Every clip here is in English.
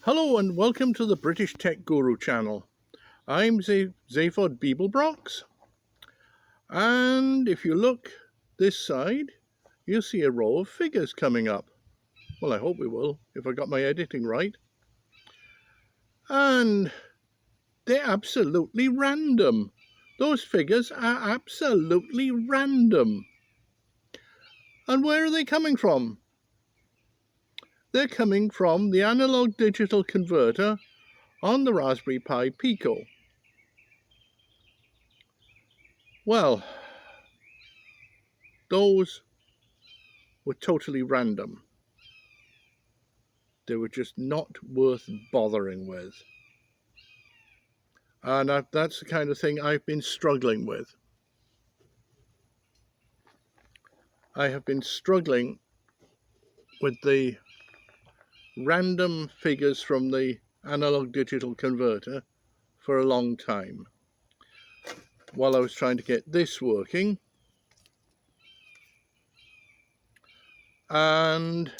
Hello and welcome to the British Tech Guru channel. I'm Zaphod Beeblebrox, and if you look this side, you'll see a row of figures coming up. Well, I hope we will, if I got my editing right. And they're absolutely random. Those figures are absolutely random. And where are they coming from? They're coming from the analog digital converter on the Raspberry Pi Pico. Well, those were totally random. They were just not worth bothering with. And that's the kind of thing I've been struggling with. I have been struggling with the random figures from the analog digital converter for a long time. While I was trying to get this working, and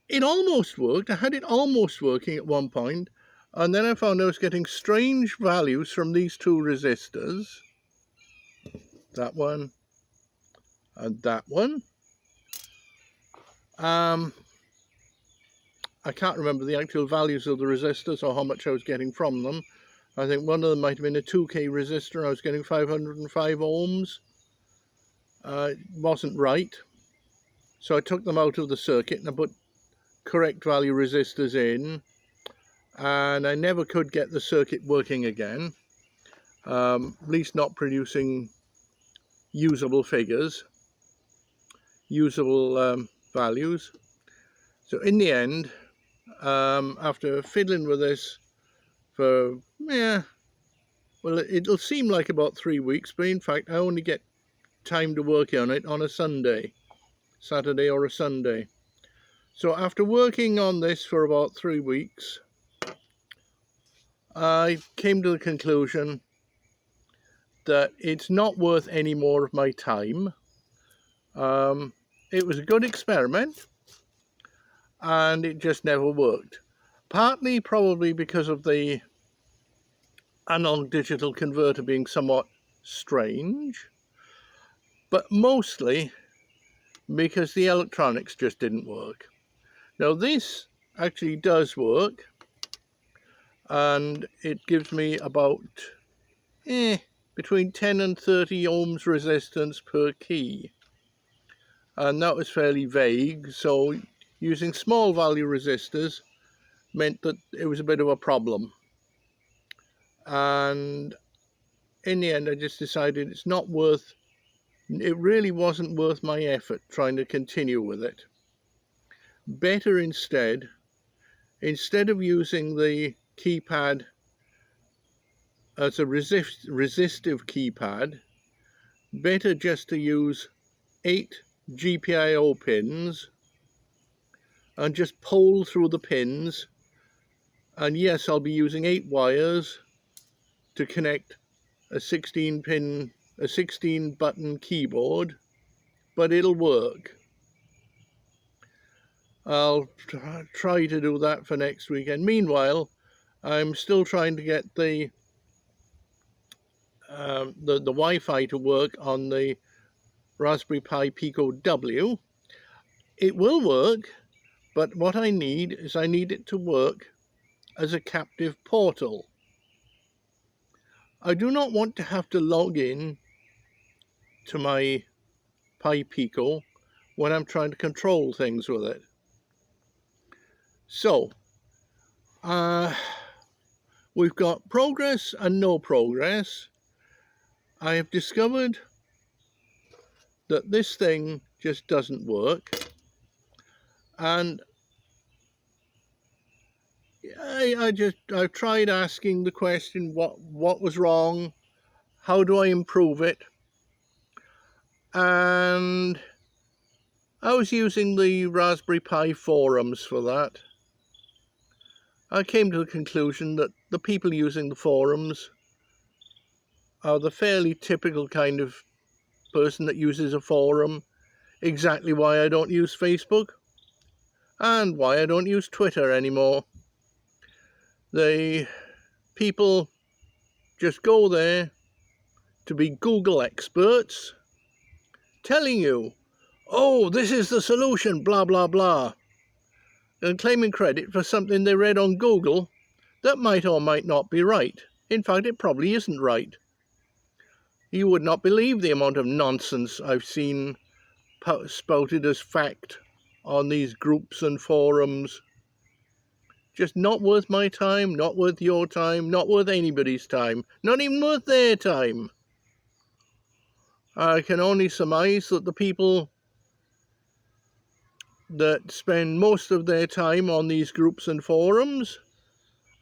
it almost worked. I had it almost working at one point, and then I found I was getting strange values from these two resistors, that one and that one. I can't remember the actual values of the resistors or how much I was getting from them. I think one of them might have been a 2K resistor. I was getting 505 ohms. It wasn't right. So I took them out of the circuit and I put correct value resistors in. And I never could get the circuit working again. At least not producing usable figures, usable values. So in the end, after fiddling with this for, well, it'll seem like about 3 weeks, but in fact I only get time to work on it on a Sunday, Saturday or a Sunday. So after working on this for about 3 weeks, I came to the conclusion that it's not worth any more of my time. It was a good experiment, and it just never worked. Partly probably because of the analog digital converter being somewhat strange, but mostly because the electronics just didn't work. Now this actually does work, and it gives me about between 10 and 30 ohms resistance per key, and that was fairly vague, so using small value resistors meant that it was a bit of a problem. And in the end I just decided it really wasn't worth my effort trying to continue with it. Better instead of using the keypad as a resistive keypad, better just to use 8 GPIO pins and just pull through the pins. And yes, I'll be using 8 wires to connect a 16 button keyboard, but it'll work. I'll try to do that for next week. And meanwhile, I'm still trying to get the Wi-Fi to work on the Raspberry Pi Pico W. It will work, but what I need it to work as a captive portal. I do not want to have to log in to my Pi Pico when I'm trying to control things with it. So, we've got progress and no progress. I have discovered that this thing just doesn't work, and I've tried asking the question, what was wrong, how do I improve it? And I was using the Raspberry Pi forums for that. I came to the conclusion that the people using the forums are the fairly typical kind of person that uses a forum. Exactly why I don't use Facebook. and why I don't use Twitter anymore. The people just go there to be Google experts, telling you, oh, this is the solution, blah, blah, blah, and claiming credit for something they read on Google that might or might not be right. In fact, it probably isn't right. You would not believe the amount of nonsense I've seen spouted as fact on these groups and forums. Just not worth my time, not worth your time, not worth anybody's time, not even worth their time. I can only surmise that the people that spend most of their time on these groups and forums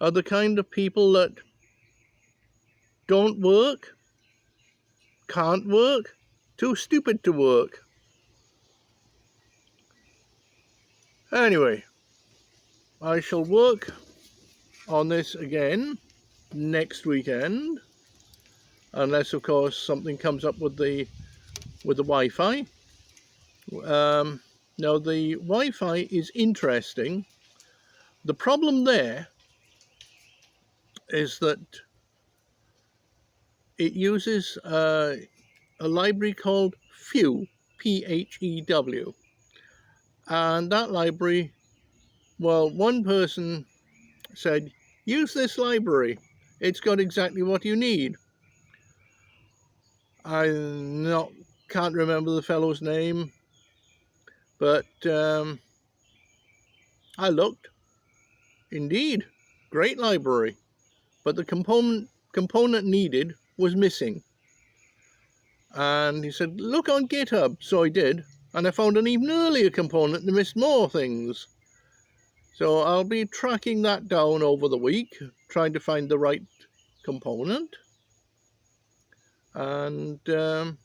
are the kind of people that don't work, can't work, too stupid to work. Anyway, I shall work on this again next weekend, unless of course something comes up with the Wi-Fi. Now the Wi-Fi is interesting. The problem there is that it uses a library called Phew, P-H-E-W, and that library, well, one person said, use this library, it's got exactly what you need. I can't remember the fellow's name, but I looked. Indeed, great library, but the component needed was missing. And he said, look on GitHub. So I did, and I found an even earlier component that missed more things. So I'll be tracking that down over the week, trying to find the right component. And I'll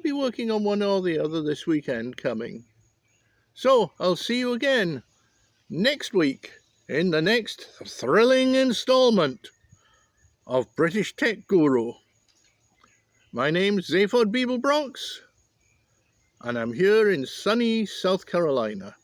be working on one or the other this weekend coming. So I'll see you again next week in the next thrilling installment of British Tech Guru. My name's Zaphod Beeblebronx, and I'm here in sunny South Carolina.